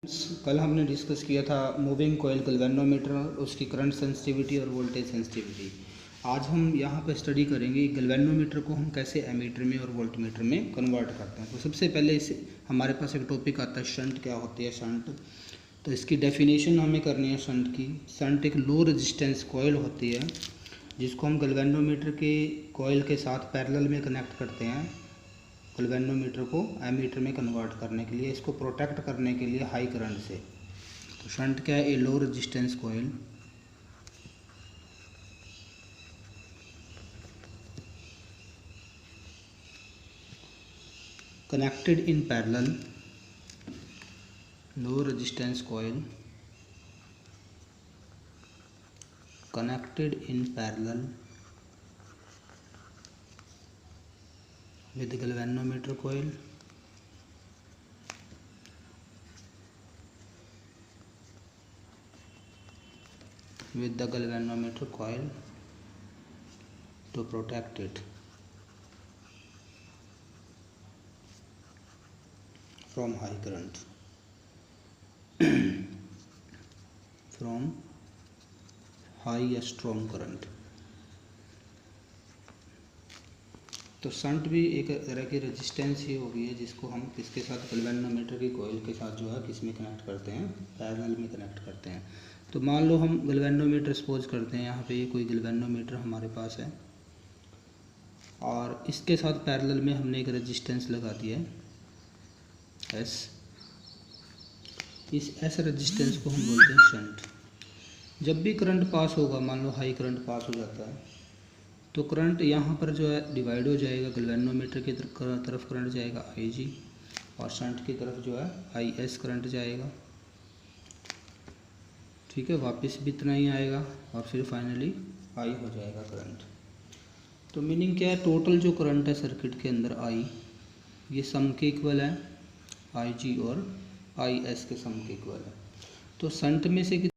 कल हमने डिस्कस किया था मूविंग कॉइल गैल्वेनोमीटर, उसकी करंट सेंसिटिविटी और वोल्टेज सेंसिटिविटी। आज हम यहाँ पर स्टडी करेंगे गैल्वेनोमीटर को हम कैसे एमीटर में और वोल्टमीटर में कन्वर्ट करते हैं। तो सबसे पहले इस हमारे पास एक टॉपिक आता है शंट। क्या होती है शंट? तो इसकी डेफिनेशन हमें करनी है शंट की। शंट एक लो रेजिस्टेंस कॉइल होती है जिसको हम गैल्वेनोमीटर के कॉइल के साथ पैरेलल में कनेक्ट करते हैं गैल्वेनोमीटर को एमीटर में कन्वर्ट करने के लिए, इसको प्रोटेक्ट करने के लिए हाई करंट से। तो शंट क्या है? A low resistance coil connected in parallel, low resistance coil connected in parallel with galvanometer coil to protect it from high current from high strong current। तो शंट भी एक तरह की रेजिस्टेंस ही होगी है जिसको हम किसके साथ, गैल्वेनोमीटर की कॉइल के साथ जो है किस में कनेक्ट करते हैं, पैरेलल में कनेक्ट करते हैं। तो मान लो हम गैल्वेनोमीटर सपोज करते हैं, यहाँ पे ये कोई गैल्वेनोमीटर हमारे पास है और इसके साथ पैरेलल में हमने एक रेजिस्टेंस लगा दिया है एस। इस एस रेजिस्टेंस को हम बोलते हैं शंट। जब भी करंट पास होगा, मान लो हाई करंट पास हो जाता है, तो करंट यहाँ पर जो है डिवाइड हो जाएगा। गैल्वेनोमीटर की तरफ करंट जाएगा IG और शंट की तरफ जो है IS करंट जाएगा। ठीक है, वापस भी इतना ही आएगा और फिर फाइनली I हो जाएगा करंट। तो मीनिंग क्या है? टोटल जो करंट है सर्किट के अंदर I, ये सम के इक्वल है, IG और IS के सम के इक्वल है। तो शंट में से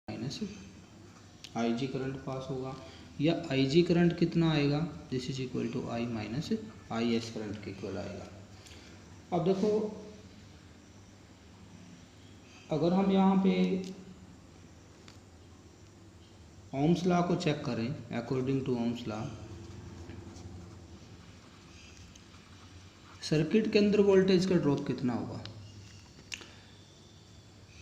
माइनस IG करंट पास होगा या IG करंट कितना आएगा, this is equal to I minus IS current के इक्वल आएगा। अब देखो, अगर हम यहाँ पे ओम्स लॉ को चेक करें, according to Ohm's law circuit के अंदर वोल्टेज का ड्रॉप कितना होगा?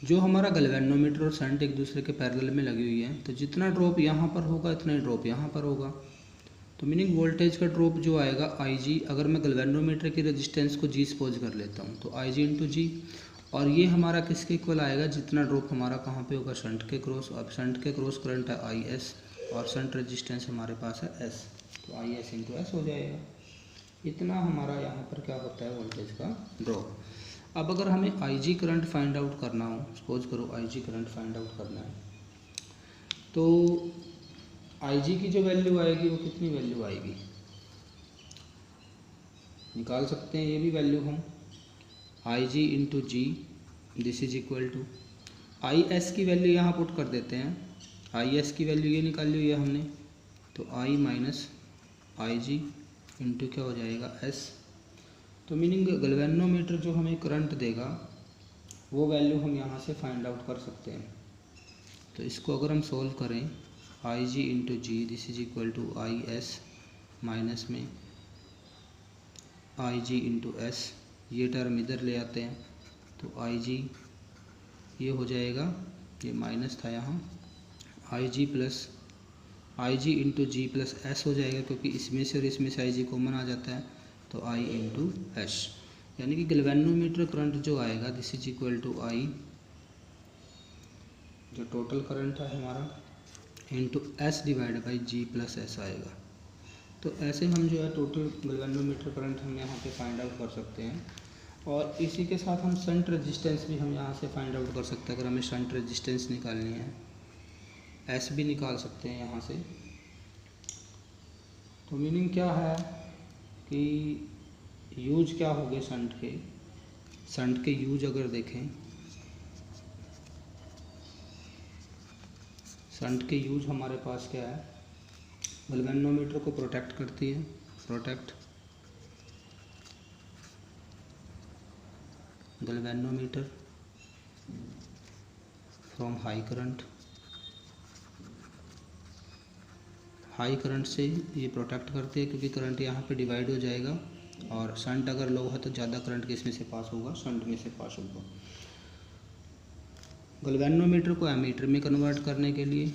जो हमारा गैल्वेनोमीटर और शंट एक दूसरे के पैरेलल में लगी हुई है, तो जितना ड्रॉप यहाँ पर होगा इतना ही ड्रॉप यहाँ पर होगा। तो मीनिंग वोल्टेज का ड्रॉप जो आएगा IG, अगर मैं गैल्वेनोमीटर की रेजिस्टेंस को G सपोज कर लेता हूँ तो IG इंटू G, और ये हमारा किसके इक्वल आएगा? जितना ड्रॉप हमारा कहाँ पे होगा? शंट के क्रॉस। अब शंट के क्रॉस करंट है IS और शंट रेजिस्टेंस हमारे पास है S, तो IS इंटू S हो जाएगा। इतना हमारा यहाँ पर क्या होता है? वोल्टेज का ड्रॉप। अब अगर हमें IG करंट फाइंड आउट करना हो, सपोज करो IG करंट फाइंड आउट करना है, तो IG की जो वैल्यू आएगी वो कितनी वैल्यू आएगी? निकाल सकते हैं ये भी वैल्यू हम। IG into G this is equal to IS की वैल्यू यहाँ पुट कर देते हैं। IS की वैल्यू ये निकाल ली है हमने, तो I माइनस IG इंटू क्या हो जाएगा? S। तो मीनिंग गैल्वेनोमीटर जो हमें करंट देगा वो वैल्यू हम यहाँ से फाइंड आउट कर सकते हैं। तो इसको अगर हम सोल्व करें, IG into G this is equal to IS minus में IG इंटू S, ये टर्म इधर ले आते हैं तो IG ये हो जाएगा, ये माइनस था यहाँ, IG plus IG into G plus S हो जाएगा, क्योंकि इसमें से और इसमें से IG कॉमन आ जाता है, तो I इंटू S। यानी कि गैल्वेनोमीटर करंट जो आएगा this is equal to I, जो टोटल करंट है हमारा, into S divide by G plus S आएगा। तो ऐसे हम जो है टोटल गैल्वेनोमीटर करंट हम यहाँ पे फाइंड आउट कर सकते हैं। और इसी के साथ हम शंट रेजिस्टेंस भी हम यहाँ से फाइंड आउट कर सकते हैं। अगर हमें शंट रेजिस्टेंस निकालनी है, S भी निकाल सकते हैं यहाँ से। तो मीनिंग क्या है कि यूज क्या हो गए शंट के? शंट के यूज अगर देखें, शंट के यूज हमारे पास क्या है? गैल्वेनोमीटर को प्रोटेक्ट करती है, protect galvanometer from high current से ये प्रोटेक्ट करती है, क्योंकि करंट यहाँ पे डिवाइड हो जाएगा और शंट अगर लो है तो ज़्यादा करंट किस में से पास होगा, शंट में से पास होगा। गैल्वेनोमीटर को एमीटर में कन्वर्ट करने के लिए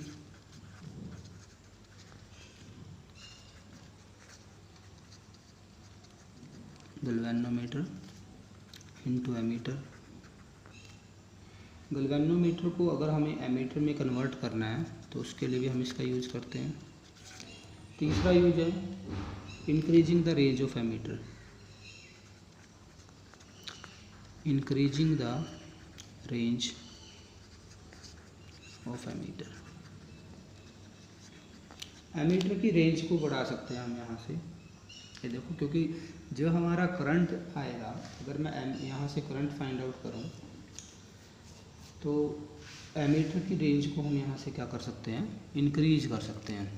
गैल्वेनोमीटर इनटू एमीटर। गैल्वेनोमीटर को अगर हमें एमीटर में कन्वर्ट करना है तो उसके लिए भी हम इसका यूज करते हैं। तीसरा यूज है increasing the range of ammeter, increasing the range of ammeter. Ammeter की रेंज को बढ़ा सकते हैं हम यहाँ से, ये देखो, क्योंकि जो हमारा करंट आएगा, अगर मैं यहाँ से करंट फाइंड आउट करूँ तो एमीटर की रेंज को हम यहाँ से क्या कर सकते हैं, इंक्रीज कर सकते हैं।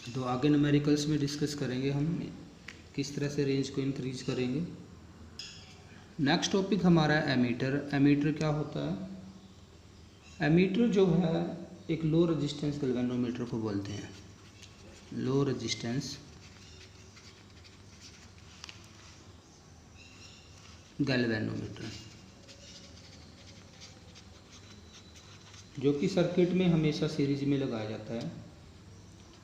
तो आगे न्यूमेरिकल्स में डिस्कस करेंगे हम किस तरह से रेंज को इंक्रीज करेंगे। नेक्स्ट टॉपिक हमारा है एमीटर। एमीटर क्या होता है? एमीटर जो है एक लो रेजिस्टेंस गैल्वेनोमीटर को बोलते हैं, लो रेजिस्टेंस गैल्वेनोमीटर, जो कि सर्किट में हमेशा सीरीज में लगाया जाता है।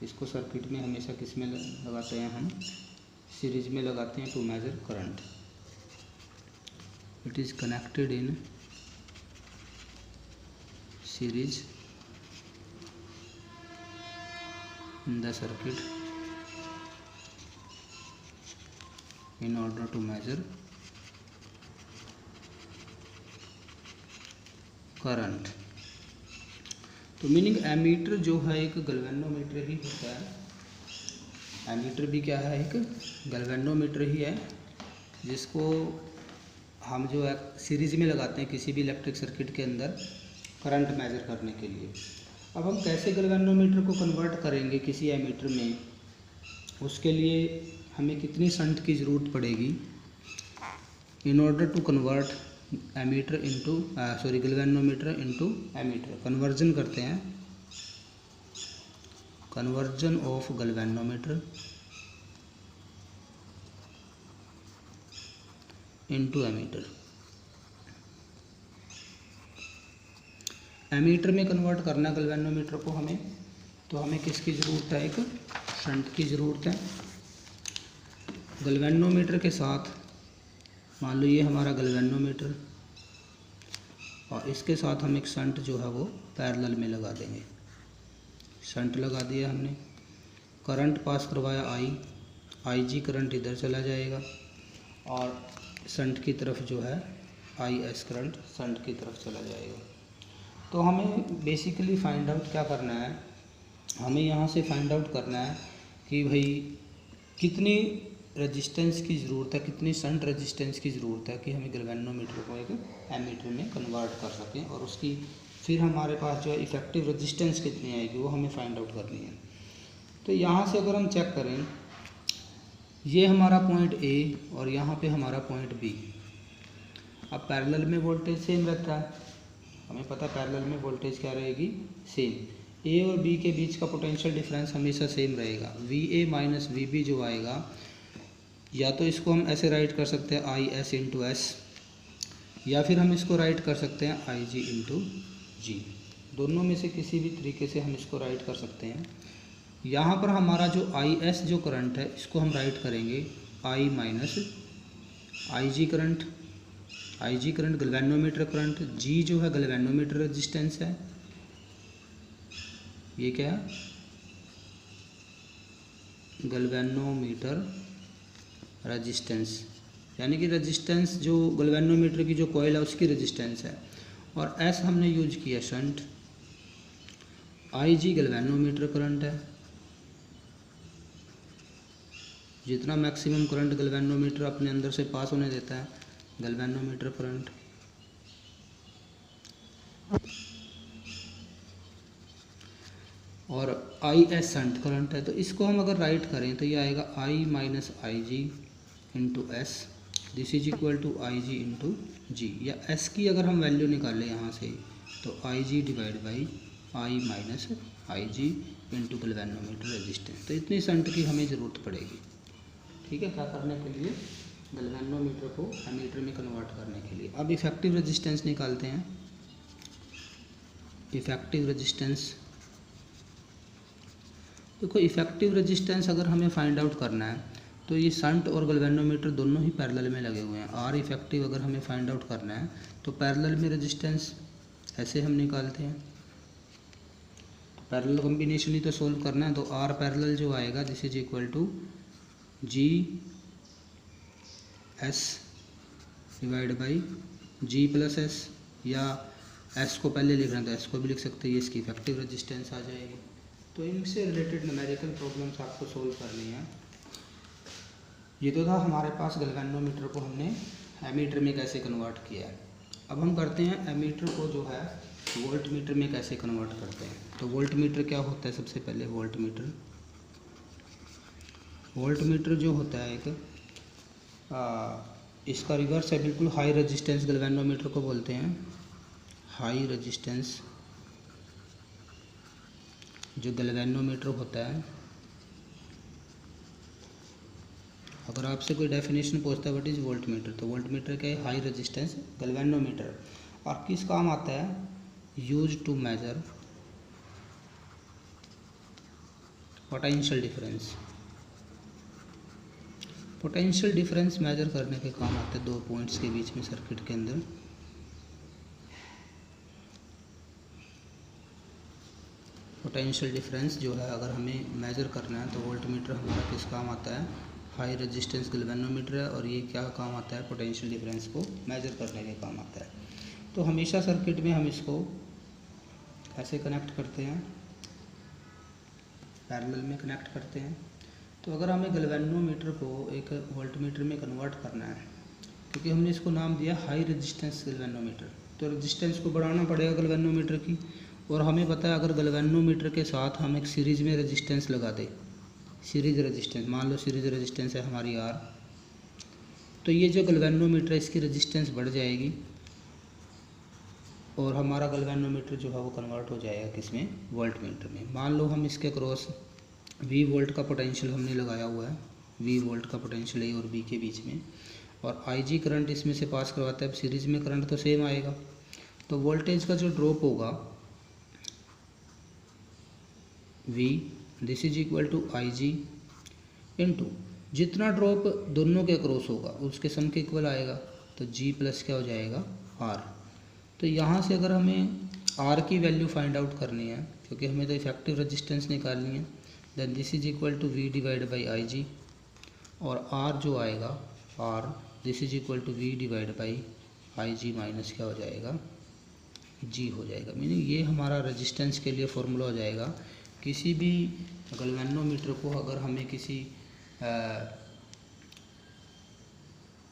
इसको सर्किट में हमेशा किस में लगाते हैं हम, सीरीज में लगाते हैं to measure current. It is connected in series in the circuit in order to measure current. तो मीनिंग एमीटर जो है एक गैल्वेनोमीटर ही होता है। एमीटर भी क्या है, एक गैल्वेनोमीटर ही है, जिसको हम जो है सीरीज में लगाते हैं किसी भी इलेक्ट्रिक सर्किट के अंदर करंट मेजर करने के लिए। अब हम कैसे गैल्वेनोमीटर को कन्वर्ट करेंगे किसी एमीटर में, उसके लिए हमें कितनी शंट की ज़रूरत पड़ेगी in order to convert ammeter into galvanometer into ammeter. Conversion करते हैं, conversion of galvanometer into ammeter. Ammeter में कन्वर्ट करना गैल्वेनोमीटर को हमें, तो हमें किसकी ज़रूरत है, एक शंट की ज़रूरत है। गैल्वेनोमीटर के साथ मान लो ये हमारा गैल्वेनोमीटर, और इसके साथ हम एक शंट जो है वो पैरेलल में लगा देंगे। शंट लगा दिया हमने, करंट पास करवाया आई जी करंट इधर चला जाएगा और शंट की तरफ जो है आई एस करंट शंट की तरफ चला जाएगा। तो हमें बेसिकली फाइंड आउट क्या करना है, हमें यहाँ से फाइंड आउट करना है कि भाई कितनी रेजिस्टेंस की ज़रूरत है, कितनी शंट रेजिस्टेंस की ज़रूरत है कि हमें गैल्वेनोमीटर को एक एमीटर में कन्वर्ट कर सकें, और उसकी फिर हमारे पास जो है इफ़ेक्टिव रेजिस्टेंस कितनी आएगी वो हमें फाइंड आउट करनी है। तो यहाँ से अगर हम चेक करें, ये हमारा पॉइंट ए और यहाँ पे हमारा पॉइंट बी। अब पैरेलल में वोल्टेज सेम रहता है, हमें पता पैरेलल में वोल्टेज क्या रहेगी, सेम। ए और बी के बीच का पोटेंशियल डिफरेंस हमेशा सेम रहेगा। V A minus V B जो आएगा, या तो इसको हम ऐसे राइट कर सकते हैं आई एस इंटू एस, या फिर हम इसको राइट कर सकते हैं आई जी इंटू जी। दोनों में से किसी भी तरीके से हम इसको राइट कर सकते हैं। यहाँ पर हमारा जो आई एस जो करंट है, इसको हम राइट करेंगे आई minus I ji current. I ji current galvanometer current, जी जो है गैल्वेनोमीटर रेजिस्टेंस है। ये क्या है, गैल्वेनोमीटर रेजिस्टेंस, यानी कि रेजिस्टेंस जो गैल्वेनोमीटर की जो कॉइल है उसकी रेजिस्टेंस है। और एस हमने यूज किया शंट। आई जी गैल्वेनोमीटर करंट है, जितना मैक्सिमम करंट गैल्वेनोमीटर अपने अंदर से पास होने देता है, गैल्वेनोमीटर करंट। और आई एस शंट करंट है। तो इसको हम अगर राइट करें तो ये आएगा I minus I G into S this is equal to I G into G, या एस की अगर हम वैल्यू निकालें यहाँ से तो I G divide by I minus I G into galvanometer resistance. तो इतनी शंट की हमें ज़रूरत पड़ेगी, ठीक है, क्या करने के लिए, गैल्वेनोमीटर को एमीटर में कन्वर्ट करने के लिए। अब इफेक्टिव रेजिस्टेंस निकालते हैं। इफेक्टिव रेजिस्टेंस, देखो इफेक्टिव रेजिस्टेंस अगर हमें फाइंड आउट करना है तो ये शंट और गैल्वेनोमीटर दोनों ही पैरेलल में लगे हुए हैं। आर इफेक्टिव अगर हमें फाइंड आउट करना है तो पैरेलल में रेजिस्टेंस ऐसे हम निकालते हैं, पैरेलल कॉम्बिनेशन ही तो सोल्व करना है। तो आर पैरेलल जो आएगा this is equal to G S divide by G plus S, या एस को पहले लिख रहे हैं तो एस को भी लिख सकते हैं, ये इसकी इफेक्टिव रेजिस्टेंस आ जाएगी। तो इनसे रिलेटेड न्यूमेरिकल प्रॉब्लम्स आपको सोल्व करनी है। ये तो था हमारे पास गैल्वेनोमीटर को हमने एमीटर में कैसे कन्वर्ट किया है। अब हम करते हैं एमीटर को जो है वोल्ट मीटर में कैसे कन्वर्ट करते हैं। तो वोल्ट मीटर क्या होता है, सबसे पहले वोल्ट मीटर जो होता है एक इसका रिवर्स है बिल्कुल, हाई रेजिस्टेंस गैल्वेनोमीटर को बोलते हैं। हाई रेजिस्टेंस जो गैल्वेनोमीटर होता है, अगर आपसे कोई डेफिनेशन पूछता है व्हाट इज़ वोल्ट मीटर, तो वोल्ट मीटर क्या है, हाई रेजिस्टेंस गैल्वेनोमीटर। और किस काम आता है, use to measure potential difference. Potential difference measure करने के काम आते हैं दो पॉइंट्स के बीच में सर्किट के अंदर। पोटेंशियल डिफरेंस जो है अगर हमें मेजर करना है तो वोल्ट मीटर हमारा किस काम आता है, हाई रेजिस्टेंस गैल्वेनोमीटर है, और ये क्या काम आता है, पोटेंशियल डिफरेंस को मेजर करने के काम आता है। तो हमेशा सर्किट में हम इसको ऐसे कनेक्ट करते हैं, पैरेलल में कनेक्ट करते हैं। तो अगर हमें गैल्वेनोमीटर को एक वोल्ट मीटर में कन्वर्ट करना है, क्योंकि हमने इसको नाम दिया हाई रेजिस्टेंस गैल्वेनोमीटर, तो रेजिस्टेंस को बढ़ाना पड़ेगा गैल्वेनोमीटर की। और हमें पता है अगर गैल्वेनोमीटर के साथ हम एक सीरीज़ में रेजिस्टेंस लगा दें, सीरीज रेजिस्टेंस, मान लो सीरीज रेजिस्टेंस है हमारी आर, तो ये जो गैल्वेनोमीटर है इसकी रेजिस्टेंस बढ़ जाएगी और हमारा गैल्वेनोमीटर जो है वो कन्वर्ट हो जाएगा किसमें, वोल्ट मीटर में। मान लो हम इसके क्रॉस V वोल्ट का पोटेंशियल हमने लगाया हुआ है, V वोल्ट का पोटेंशियल A और B के बीच में, और IG करंट इसमें से पास करवाता है। अब सीरीज में करंट तो सेम आएगा, तो वोल्टेज का जो ड्रॉप होगा V this is equal to I G into जितना ड्रॉप दोनों के क्रॉस होगा उसके सम के इक्वल आएगा, तो G प्लस क्या हो जाएगा R। तो यहाँ से अगर हमें R की वैल्यू फाइंड आउट करनी है, क्योंकि हमें तो इफेक्टिव रेजिस्टेंस निकालनी है, then this is equal to V divide by I G, और R जो आएगा R this is equal to V divide by I G minus क्या हो जाएगा, G हो जाएगा। मीनिंग ये हमारा रेजिस्टेंस के लिए फॉर्मूला हो जाएगा। किसी भी गैल्वेनोमीटर को अगर हमें किसी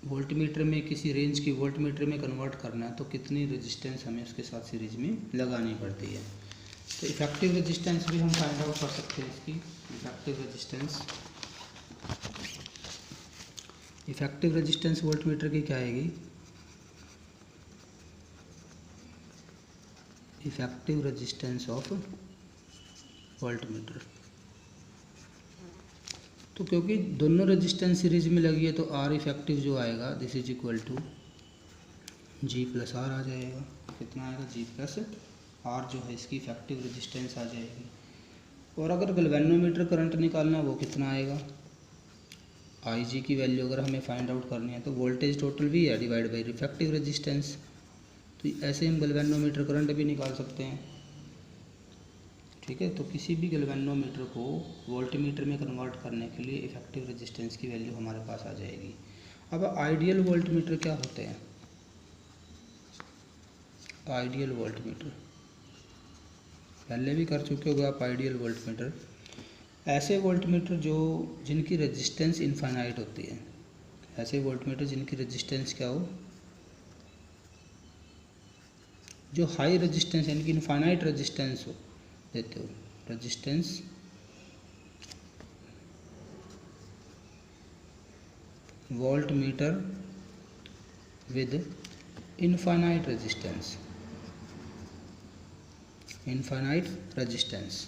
वोल्ट मीटर में, किसी रेंज की वोल्ट मीटर में कन्वर्ट करना है तो कितनी रेजिस्टेंस हमें उसके साथ सीरीज में लगानी पड़ती है। तो इफेक्टिव रेजिस्टेंस भी हम फाइंड आउट कर सकते हैं इसकी। इफेक्टिव रेजिस्टेंस वोल्ट मीटर की क्या आएगी, effective resistance of volt meter. तो क्योंकि दोनों रेजिस्टेंस सीरीज में लगी है तो आर इफेक्टिव जो आएगा this is equal to G plus R आ जाएगा। कितना आएगा, जी प्लस आर जो है इसकी इफेक्टिव रेजिस्टेंस आ जाएगी। और अगर गैल्वेनोमीटर करंट निकालना है वो कितना आएगा, आई जी की वैल्यू अगर हमें फाइंड आउट करनी है तो वोल्टेज टोटल भी है डिवाइड बाई इफेक्टिव रेजिस्टेंस। तो ऐसे हम गैल्वेनोमीटर करंट भी निकाल सकते हैं, ठीक है। तो किसी भी गैल्वेनोमीटर को वोल्ट मीटर में कन्वर्ट करने के लिए इफेक्टिव रेजिस्टेंस की वैल्यू हमारे पास आ जाएगी। अब आइडियल वोल्ट मीटर क्या होते हैं, आइडियल वोल्ट मीटर पहले भी कर चुके होगे आप। आइडियल वोल्ट मीटर ऐसे वोल्ट मीटर जो जिनकी रेजिस्टेंस इनफाइनाइट होती है, ऐसे वोल्ट मीटर जिनकी रेजिस्टेंस क्या हो, जो हाई रेजिस्टेंस यानी कि इनफाइनाइट रेजिस्टेंस हो देते हो, resistance volt meter with infinite resistance, infinite resistance.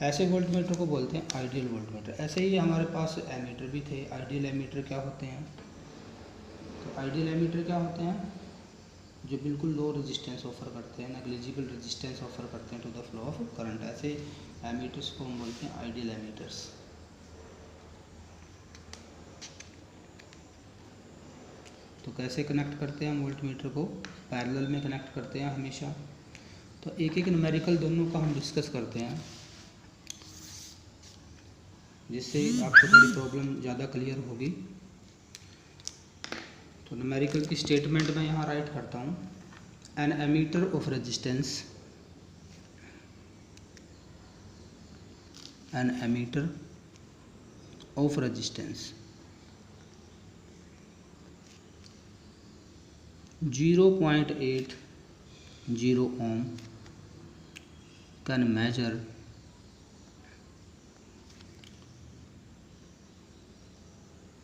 ऐसे वोल्टमीटर को बोलते हैं आइडियल वोल्टमीटर। ऐसे ही हमारे पास एमीटर भी थे। आइडियल एमीटर क्या होते हैं? तो आइडियल एमीटर क्या होते हैं? जो बिल्कुल लो रेजिस्टेंस ऑफर करते हैं, नेग्लिजिबल रेजिस्टेंस ऑफर करते हैं to the flow of current. ऐसे एमीटर्स को हम बोलते हैं आइडियल एमीटर्स। तो कैसे कनेक्ट करते हैं हम वोल्टमीटर को? पैरेलल में कनेक्ट करते हैं हमेशा। तो एक एक न्यूमेरिकल दोनों का हम डिस्कस करते हैं, जिससे आपको थोड़ी प्रॉब्लम ज़्यादा क्लियर होगी। तो न्यूमेरिकल की स्टेटमेंट मैं यहाँ राइट करता हूँ। An ammeter of resistance, an ammeter of resistance 0.80 ohm can measure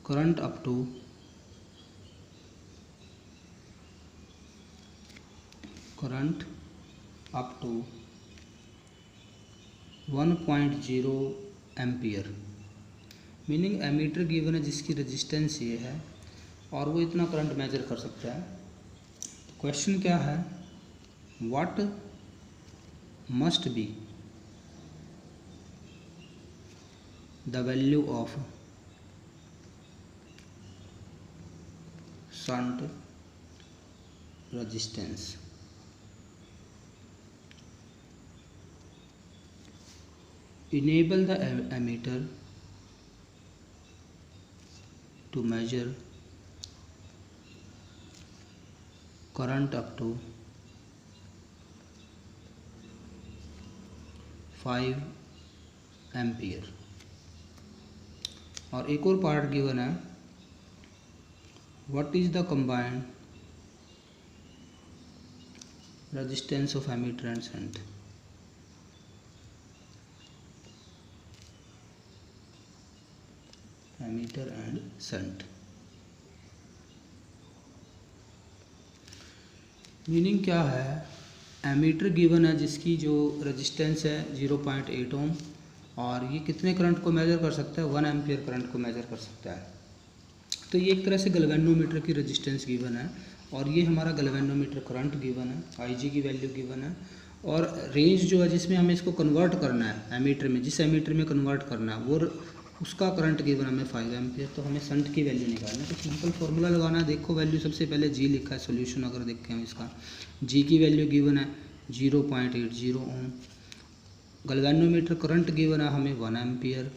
current up to 1.0 ampere. Meaning ammeter given है जिसकी रेजिस्टेंस ये है और वो इतना करंट मेजर कर सकता है। क्वेश्चन क्या है? What must be the value of shunt resistance enable the ammeter to measure current up to 5 ampere. और एक और पार्ट गिवन है, what is the combined resistance of ammeter and shunt. Ammeter and shunt meaning क्या है? Ammeter given है जिसकी जो resistance है 0.8 ओम और ये कितने करंट को मेजर कर सकता है? 1 एम्पियर करंट को मेजर कर सकता है। तो ये एक तरह से गैल्वेनोमीटर की रेजिस्टेंस गिवन है और ये हमारा गैल्वेनोमीटर करंट गिवन है, आईजी की वैल्यू गिवन है और रेंज जो है जिसमें हमें इसको कन्वर्ट करना है एमीटर में, जिस एमीटर में कन्वर्ट करना है वो उसका करंट गिवन हमें 5 एम्पियर। तो हमें शंट की वैल्यू निकालना है। तो सिंपल फार्मूला लगाना है। देखो वैल्यू सबसे पहले जी लिखा है, सॉल्यूशन अगर देखें हम इसका, जी की वैल्यू गिवन है 0.80 ओम। गैल्वेनोमीटर करंट गिवन है हमें 1 एम्पियर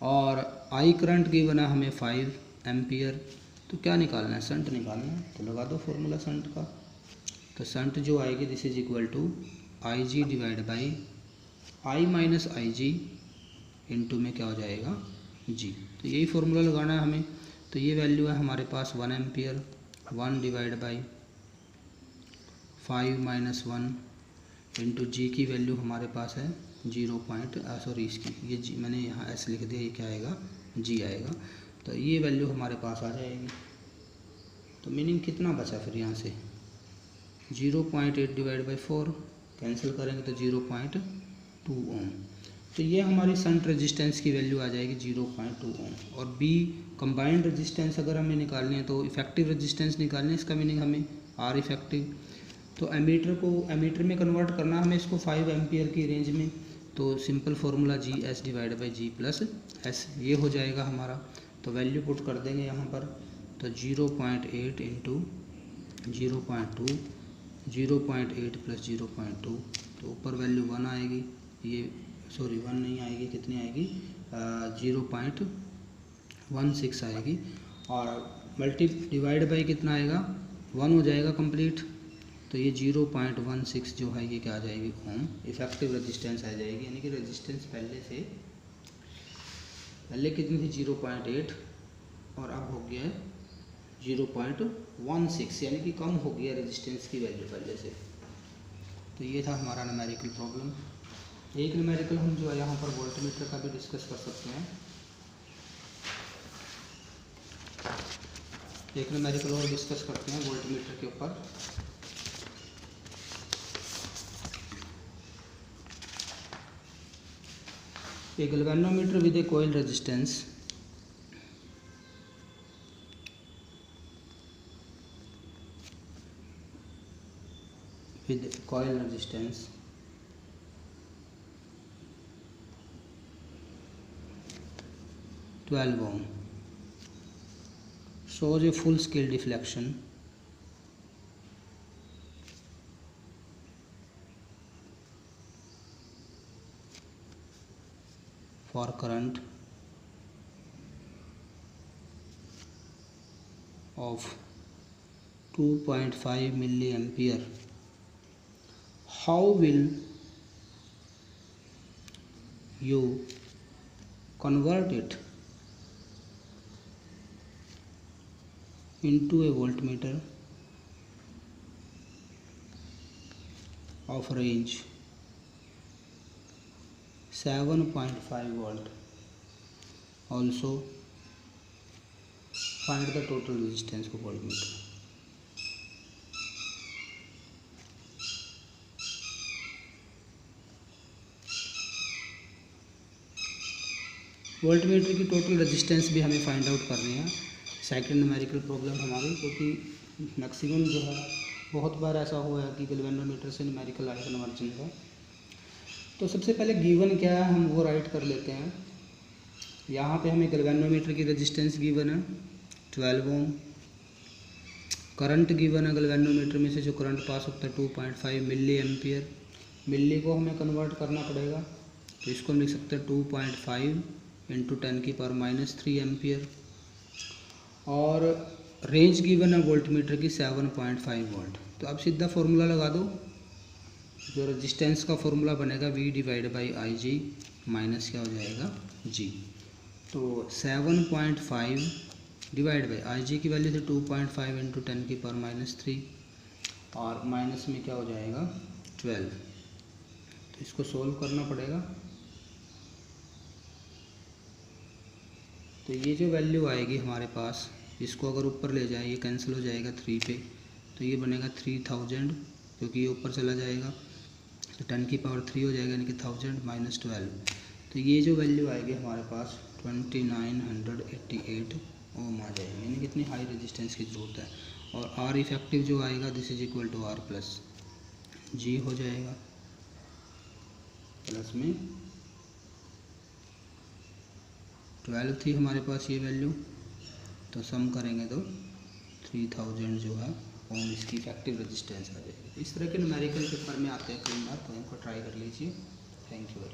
और आई करंट गिवन है हमें 5 एम्पियर। तो क्या निकालना है? शंट निकालना है। तो लगा दो फार्मूला शंट का। तो शंट जो आएगी this is equal to I G divide by I minus I G into में क्या हो जाएगा? जी। तो यही फार्मूला लगाना है हमें। तो ये वैल्यू है हमारे पास 1 ampere, 1 divide by 5 minus 1 into G की वैल्यू हमारे पास है 0. इसकी ये जी मैंने यहाँ एस लिख दिया, ये क्या आएगा? जी आएगा। तो ये वैल्यू हमारे पास आ जाएगी। तो मीनिंग कितना बचा फिर यहाँ से? 0.8 डिवाइड बाई 4 कैंसिल करेंगे तो 0.2 ओम। तो ये हमारी शंट रेजिस्टेंस की वैल्यू आ जाएगी 0.2 ओम। और बी कंबाइंड रेजिस्टेंस अगर हमें निकालनी है तो इफेक्टिव रेजिस्टेंस निकालनी है, इसका मीनिंग हमें आर इफेक्टिव। तो एमीटर को एमीटर में कन्वर्ट करना हमें इसको 5 एम्पियर की रेंज में। तो simple formula G S divide by G plus S ये हो जाएगा हमारा। तो वैल्यू पुट कर देंगे यहाँ पर। तो 0.8 इंटू 0.2, 0.8 प्लस 0.2, तो ऊपर वैल्यू 1 आएगी, ये सॉरी 1 नहीं आएगी, कितनी आएगी? 0.16 आएगी और मल्टी डिवाइड बाई कितना आएगा? 1 हो जाएगा कंप्लीट। तो ये 0.16 जो है ये क्या आ जाएगी? ओम। इफेक्टिव रेजिस्टेंस आ जाएगी, यानी कि रेजिस्टेंस पहले कितनी थी? 0.8 और अब हो गया है 0.16, यानी कि कम हो गया रेजिस्टेंस की वैल्यू पहले से। तो ये था हमारा न्यूमेरिकल प्रॉब्लम। एक न्यूमेरिकल हम जो है यहाँ पर वोल्टमीटर का भी डिस्कस कर सकते हैं। एक न्यूमेरिकल और डिस्कस करते हैं वोल्टमीटर के ऊपर। A galvanometer with a coil resistance with coil resistance 12 ohm shows a full scale deflection for current of 2.5 milliampere. How will you convert it into a voltmeter of range 7.5 volt? Also find the total resistance of voltmeter. Voltmeter की total resistance भी हमें find out करनी है। Second numerical problem हमारी, क्योंकि maximum जो है बहुत बार ऐसा हुआ है कि गैल्वेनोमीटर से न्यूमेरिकल आया कन्वर्जन का। तो सबसे पहले गिवन क्या है हम वो राइट कर लेते हैं। यहाँ पे हमें गैल्वेनोमीटर की रेजिस्टेंस गिवन है 12 ओम, करंट गिवन है गैल्वेनोमीटर में से जो करंट पास होता है 2.5 मिली एम्पियर। मिली को हमें कन्वर्ट करना पड़ेगा, तो इसको हम लिख सकते हैं 2.5 इंटू 10⁻³ एम्पियर। और रेंज गिवन है वोल्टमीटर की 7.5 वोल्ट। तो अब सीधा फॉर्मूला लगा दो, जो रेजिस्टेंस का फॉर्मूला बनेगा V/IG माइनस क्या हो जाएगा G। तो 7.5 डिवाइड बाई IG की वैल्यू थी 2.5 इंटू 10⁻³ और माइनस में क्या हो जाएगा 12। तो इसको सोल्व करना पड़ेगा। तो ये जो वैल्यू आएगी हमारे पास, इसको अगर ऊपर ले जाए ये कैंसिल हो जाएगा 3 पे, तो ये बनेगा 3000 क्योंकि ये ऊपर चला जाएगा, तो 10⁻³ हो जाएगा, यानी कि 1000 माइनस 12। तो ये जो वैल्यू आएगी हमारे पास 2988 ओम आ जाएगी, यानी कितनी हाई रेजिस्टेंस की ज़रूरत है। और आर इफेक्टिव जो आएगा this is equal to R plus G हो जाएगा, प्लस में 12 थी हमारे पास ये वैल्यू, तो सम करेंगे तो 3000 जो है ओम इसकी इफेक्टिव रेजिस्टेंस आ जाएगी। इस तरह के न्यूमेरिकल पेपर में आते हैं कई बार, तो इनको ट्राई कर लीजिए। Thank you.